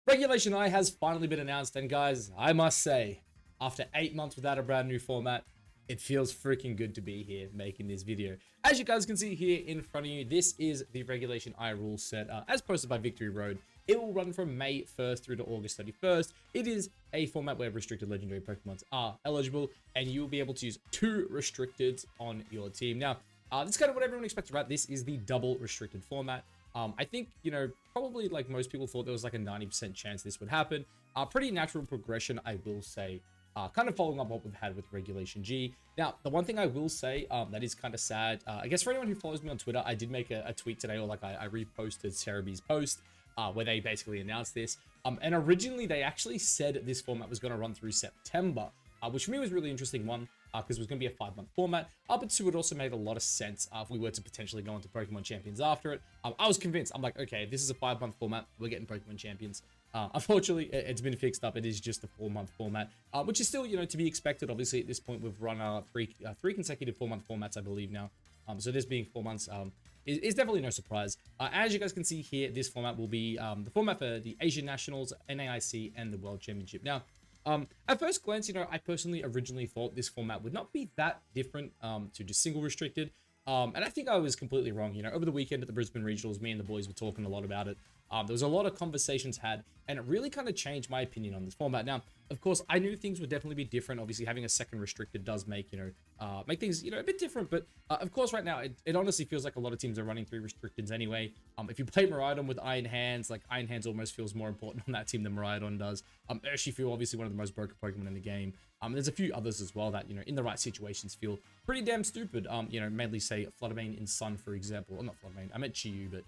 Regulation I has finally been announced, and guys, I must say, after 8 months without a brand new format, it feels freaking good to be here making this video. As you guys can see here in front of you, this is the Regulation I rule set as posted by Victory Road. It will run from May 1st through to August 31st. It is a format where restricted legendary Pokemons are eligible, and you will be able to use 2 restricteds on your team. Now, this is kind of what everyone expects, right? This is the double restricted format. I think, you know, probably like most people thought there was like a 90% chance this would happen. Pretty natural progression, I will say, kind of following up what we've had with Regulation G. Now, the one thing I will say that is kind of sad, I guess for anyone who follows me on Twitter, I did make a tweet today, or like I reposted Cerebee's post where they basically announced this. And originally they actually said this format was going to run through September, which for me was a really interesting one. Because it was going to be a 5-month format. But 2, it also made a lot of sense if we were to potentially go into Pokemon Champions after it. I was convinced. I'm like, okay, this is a 5-month format. We're getting Pokemon Champions. Unfortunately, it's been fixed up. It is just a 4-month format, which is still, you know, to be expected. Obviously, at this point, we've run three consecutive 4-month formats, I believe now. So this being 4 months is definitely no surprise. As you guys can see here, this format will be the format for the Asian Nationals, NAIC, and the World Championship. Now, at first glance, you know, I personally originally thought this format would not be that different to just single restricted. And I think I was completely wrong. You know, over the weekend at the Brisbane Regionals, me and the boys were talking a lot about it. There was a lot of conversations had, and it really kind of changed my opinion on this format. Now, of course, I knew things would definitely be different. Obviously, having a second restricted does make, you know, make things, you know, a bit different. But of course, right now, it honestly feels like a lot of teams are running 3 restricteds anyway. If you play Miraidon with Iron Hands, like Iron Hands almost feels more important on that team than Miraidon does. Urshifu, obviously one of the most broken Pokemon in the game. There's a few others as well that, you know, in the right situations feel pretty damn stupid. You know, mainly say Fluttermane in Sun, for example. Or not Fluttermane, I meant Chiyu, but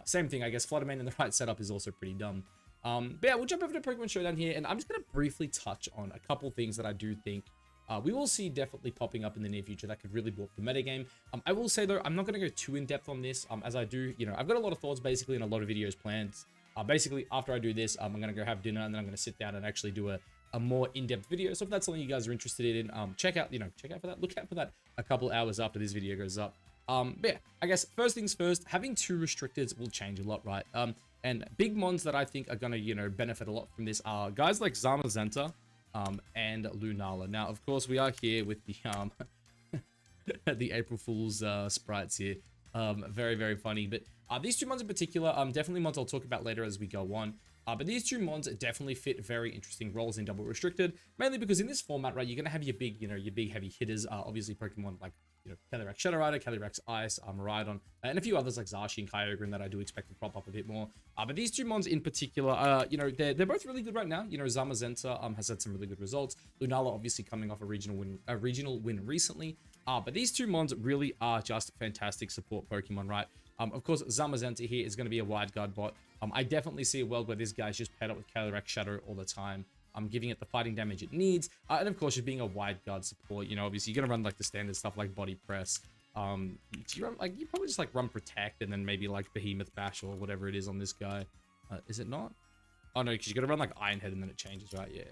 same thing, I guess. Fluttermane in the right setup is also pretty dumb. But yeah, we'll jump over to Pokemon Showdown here, and I'm just going to briefly touch on a couple things that I do think we will see definitely popping up in the near future that could really blow up the metagame. I will say, though, I'm not going to go too in-depth on this, as I do, you know, I've got a lot of thoughts, basically, and a lot of videos planned. Basically, after I do this, I'm going to go have dinner, and then I'm going to sit down and actually do a more in-depth video. So if that's something you guys are interested in, check out for that. Look out for that a couple hours after this video goes up. But yeah, I guess first things first, having 2 restricteds will change a lot, right? And big mons that I think are going to, you know, benefit a lot from this are guys like Zamazenta and Lunala. Now, of course, we are here with the the April Fool's sprites here. Very, very funny. But these 2 mons in particular, definitely mons I'll talk about later as we go on. But these 2 mons definitely fit very interesting roles in double restricted, mainly because in this format, right, you're going to have your big, you know, your big heavy hitters, obviously Pokemon like, you know, Calyrex Shadow Rider, Calyrex Ice, Miraidon, and a few others like Zashi and Kyogre that I do expect to prop up a bit more. But these 2 mons in particular, you know, they're both really good right now. You know, Zamazenta has had some really good results. Lunala obviously coming off a regional win recently. But these 2 mons really are just fantastic support Pokemon, right? Of course, Zamazenta here is going to be a wide guard bot. I definitely see a world where this guy's just paired up with Calyrex Shadow all the time. I'm giving it the fighting damage it needs. And of course, you're being a wide guard support. You know, obviously, you're going to run like the standard stuff like Body Press. You probably just like run Protect and then maybe like Behemoth Bash or whatever it is on this guy. Is it not? Oh, no, because you're going to run like Iron Head and then it changes, right? Yeah.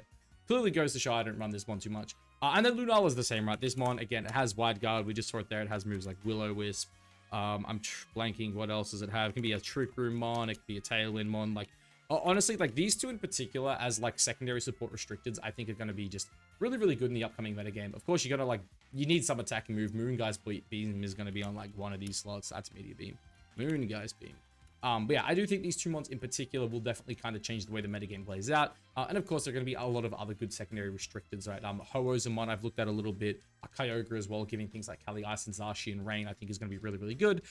Clearly goes to show I don't run this one too much. And then Lunala is the same, right? This mon, again, it has wide guard. We just saw it there. It has moves like Will-O-Wisp. I'm blanking. What else does it have? It can be a Trick Room mon. It could be a Tailwind mon. Like, honestly, like these 2 in particular as like secondary support restricteds, I think are going to be just really, really good in the upcoming metagame. Of course, you got to like, you need some attacking move. Moon Guy's Beam is going to be on like one of these slots. That's Meteor Beam. Moon Guy's Beam. But yeah, I do think these 2 mons in particular will definitely kind of change the way the metagame plays out. And of course, there are going to be a lot of other good secondary restricteds, right? Ho-Oh's a mon I've looked at a little bit. Kyogre as well, giving things like Kali Ice and Zashi and Rain, I think is going to be really, really good.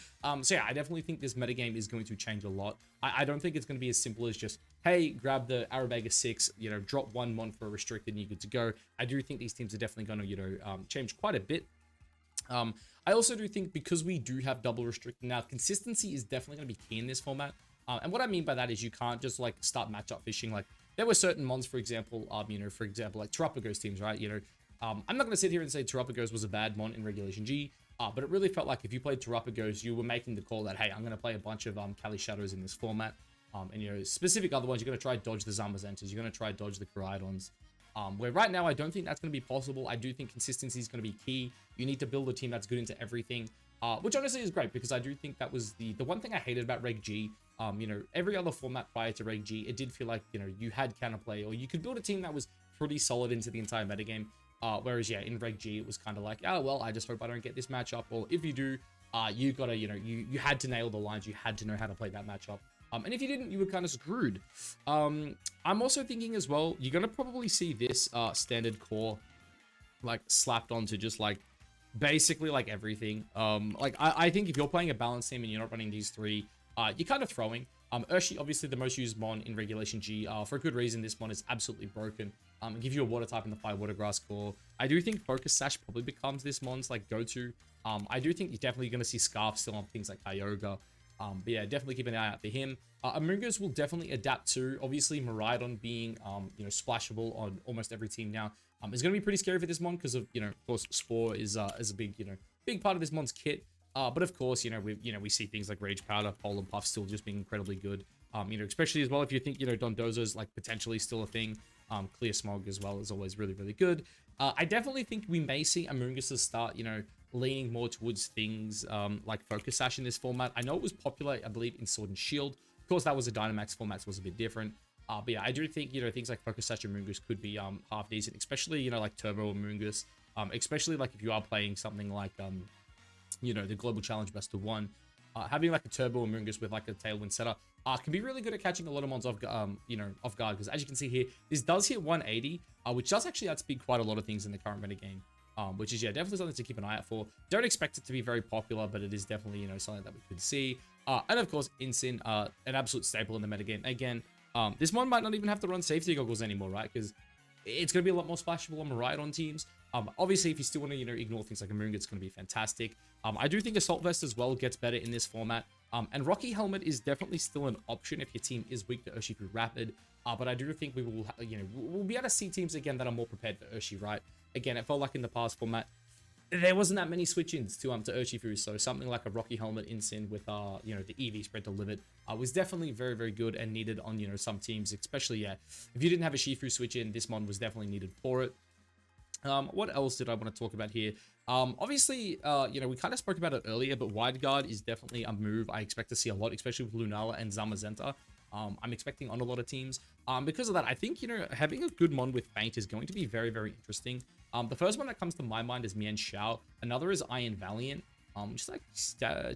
So yeah, I definitely think this metagame is going to change a lot. I don't think it's going to be as simple as just, hey, grab the Arabega 6, you know, drop 1 mon for a restricted and you're good to go. I do think these teams are definitely going to, you know, change quite a bit. I also do think because we do have double restricted now, consistency is definitely going to be key in this format. And what I mean by that is you can't just like start matchup fishing. Like there were certain mons, for example, you know, like Terrapagos teams, right? You know, I'm not going to sit here and say Terrapagos was a bad mon in Regulation G, but it really felt like if you played Terrapagos, you were making the call that, hey, I'm going to play a bunch of Cali Shadows in this format. And, you know, specific other ones, you're going to try dodge the Zamazentas, you're going to try dodge the Koraidons. Where right now, I don't think that's going to be possible. I do think consistency is going to be key. You need to build a team that's good into everything. which honestly is great because I do think that was the one thing I hated about Reg G. You know, every other format prior to Reg G, it did feel like, you know, you had counterplay or you could build a team that was pretty solid into the entire metagame. Whereas, yeah, in Reg G, it was kind of like, oh, well, I just hope I don't get this matchup. Or if you do, you gotta, you know, you had to nail the lines. You had to know how to play that matchup. And if you didn't, you were kind of screwed. I'm also thinking as well, you're gonna probably see this standard core like slapped onto just like basically like everything. Like I think if you're playing a balanced team and you're not running these three, you're kind of throwing. Urshi, obviously the most used mon in Regulation G. For a good reason, this mon is absolutely broken. Give you a water type in the fire water grass core. I do think Focus Sash probably becomes this mon's like go-to. I do think you're definitely going to see Scarf still on things like Kyogre. But yeah, definitely keep an eye out for him. Amoonguss will definitely adapt to, obviously, Miraidon being, you know, splashable on almost every team now. It's going to be pretty scary for this mon because of, you know, of course, Spore is a big, you know, big part of this mon's kit. But of course, you know, we see things like Rage Powder, Pole and Puff still just being incredibly good. You know, especially as well if you think, you know, Dondozo's like potentially still a thing. Clear Smog as well is always really, really good. I definitely think we may see Amoonguss start, you know, leaning more towards things like Focus Sash in this format. I know it was popular, I believe, in Sword and Shield. Of course, that was a Dynamax format, so it was a bit different. But yeah, I do think, you know, things like Focus Sash and Amoonguss could be half decent, especially, you know, like Turbo Amoonguss. Especially like if you are playing something like, you know, the Global Challenge Best of 1. Having like a Turbo Amoonguss with like a Tailwind setter can be really good at catching a lot of mons off, you know, off guard. Because as you can see here, this does hit 180, which does actually outspeed quite a lot of things in the current metagame. Which is, yeah, definitely something to keep an eye out for. Don't expect it to be very popular, but it is definitely, you know, something that we could see. And of course, Incin, an absolute staple in the metagame. Again, this one might not even have to run safety goggles anymore, right? Because it's going to be a lot more splashable on Miraidon teams. Obviously, if you still want to, you know, ignore things like Amoonguss, it's going to be fantastic. I do think Assault Vest as well gets better in this format. And Rocky Helmet is definitely still an option if your team is weak to Urshifu Rapid. But I do think we will, you know, we'll be able to see teams again that are more prepared for Urshi, right? Again, it felt like in the past format, there wasn't that many switch-ins to Urshifu, so something like a Rocky Helmet Incin with, you know, the EV spread to Livid was definitely very, very good and needed on, you know, some teams, especially, yeah, if you didn't have a Shifu switch-in, this mon was definitely needed for it. What else did I want to talk about here? Obviously, you know, we kind of spoke about it earlier, but Wide Guard is definitely a move I expect to see a lot, especially with Lunala and Zamazenta. I'm expecting on a lot of teams. Because of that, I think, you know, having a good mon with Feint is going to be very, very interesting. The first one that comes to my mind is Mian Xiao. Another is Iron Valiant. Just like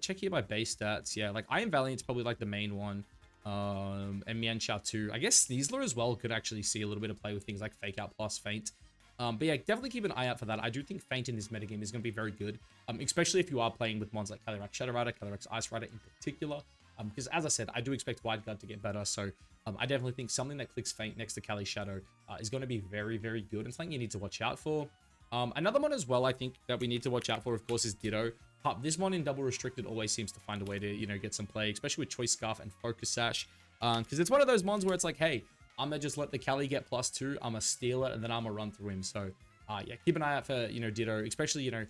check here my base stats. Yeah, like Iron Valiant's probably like the main one. And Mian Xiao too. I guess Sneasler as well could actually see a little bit of play with things like Fake Out plus Feint. But yeah, definitely keep an eye out for that. I do think Feint in this metagame is going to be very good. Especially if you are playing with mons like Calyrex Shadow Rider, Calyrex Ice Rider in particular. Because as I said, I do expect Wide Guard to get better. So I definitely think something that clicks Feint next to Cali Shadow is going to be very, very good and something you need to watch out for. Another one as well, I think that we need to watch out for, of course, is Ditto. This one in double restricted always seems to find a way to, you know, get some play, especially with Choice Scarf and Focus Sash. Because it's one of those mons where it's like, hey, I'm going to just let the Cali get +2, I'm going to steal it, and then I'm going to run through him. So, yeah, keep an eye out for, you know, Ditto, especially, you know,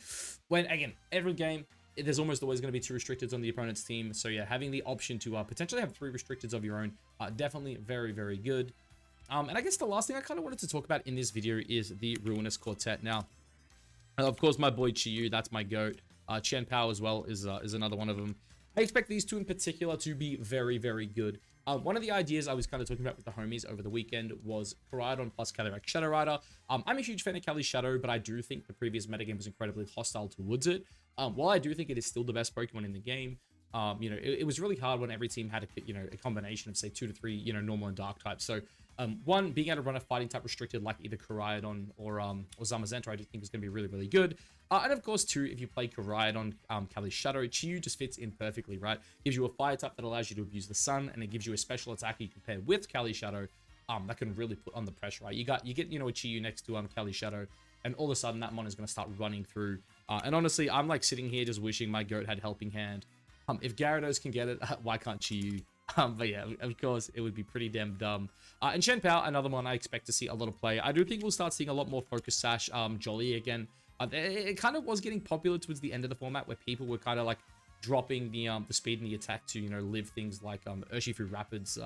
when, again, every game, there's almost always going to be 2 restricteds on the opponent's team. So yeah, having the option to potentially have 3 restricteds of your own, definitely very, very good. And I guess the last thing I kind of wanted to talk about in this video is the Ruinous quartet. Now, of course, my boy Chiyu, that's my goat. Chen Pao as well is another one of them. I expect these two in particular to be very, very good. One of the ideas I was kind of talking about with the homies over the weekend was Koraidon plus Calyrex Shadow Rider. I'm a huge fan of Cali Shadow, but I do think the previous metagame was incredibly hostile towards it. While I do think it is still the best Pokemon in the game, you know, it was really hard when every team had a, you know, a combination of say 2 to 3, you know, normal and dark types. So one, being able to run a fighting type restricted like either Koraidon or Zamazenta, I do think is going to be really, really good. And of course, too, if you play Koraidon, Cali Shadow, Chiyu just fits in perfectly, right? Gives you a fire type that allows you to abuse the sun, and it gives you a special attack you can pair with Cali Shadow that can really put on the pressure, right? You get, you know, a Chiyu next to Cali Shadow, and all of a sudden that mon is going to start running through. And honestly, I'm like sitting here just wishing my goat had Helping Hand. If Gyarados can get it, why can't Chiyu? But yeah, of course, it would be pretty damn dumb. And Shen Pao, another one I expect to see a lot of play. I do think we'll start seeing a lot more Focus Sash Jolly again. It kind of was getting popular towards the end of the format where people were kind of like dropping the speed and the attack to, you know, live things like Urshifu Rapids,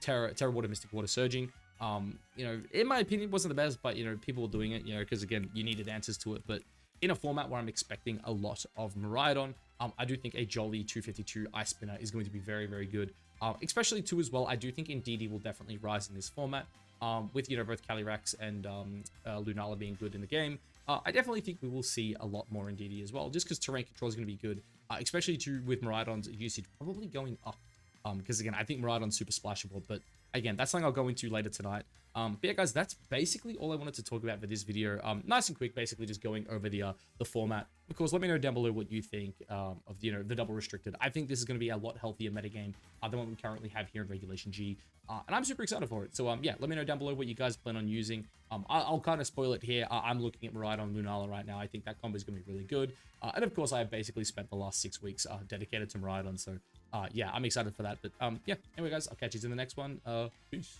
Terra Water, Mystic Water Surging. You know, in my opinion, wasn't the best, but, you know, people were doing it, you know, because again, you needed answers to it. But in a format where I'm expecting a lot of Miraidon, I do think a Jolly 252 Ice Spinner is going to be very, very good. Especially too as well, I do think Indeedee will definitely rise in this format. With, you know, both Calyrex and Lunala being good in the game. I definitely think we will see a lot more Indeedee as well, just because terrain control is going to be good, especially too with Miraidon's usage probably going up. Because again, I think Miraidon's super splashable, but again, that's something I'll go into later tonight. But yeah, guys, that's basically all I wanted to talk about for this video. Nice and quick, basically just going over the format. Of course, let me know down below what you think of, you know, the double restricted. I think this is going to be a lot healthier metagame than what we currently have here in Regulation G. And I'm super excited for it. So yeah, let me know down below what you guys plan on using. I'll kind of spoil it here. I'm looking at Miraidon Lunala right now. I think that combo is going to be really good. And of course, I have basically spent the last 6 weeks dedicated to Miraidon. So yeah, I'm excited for that. But yeah, anyway, guys, I'll catch you in the next one. Peace.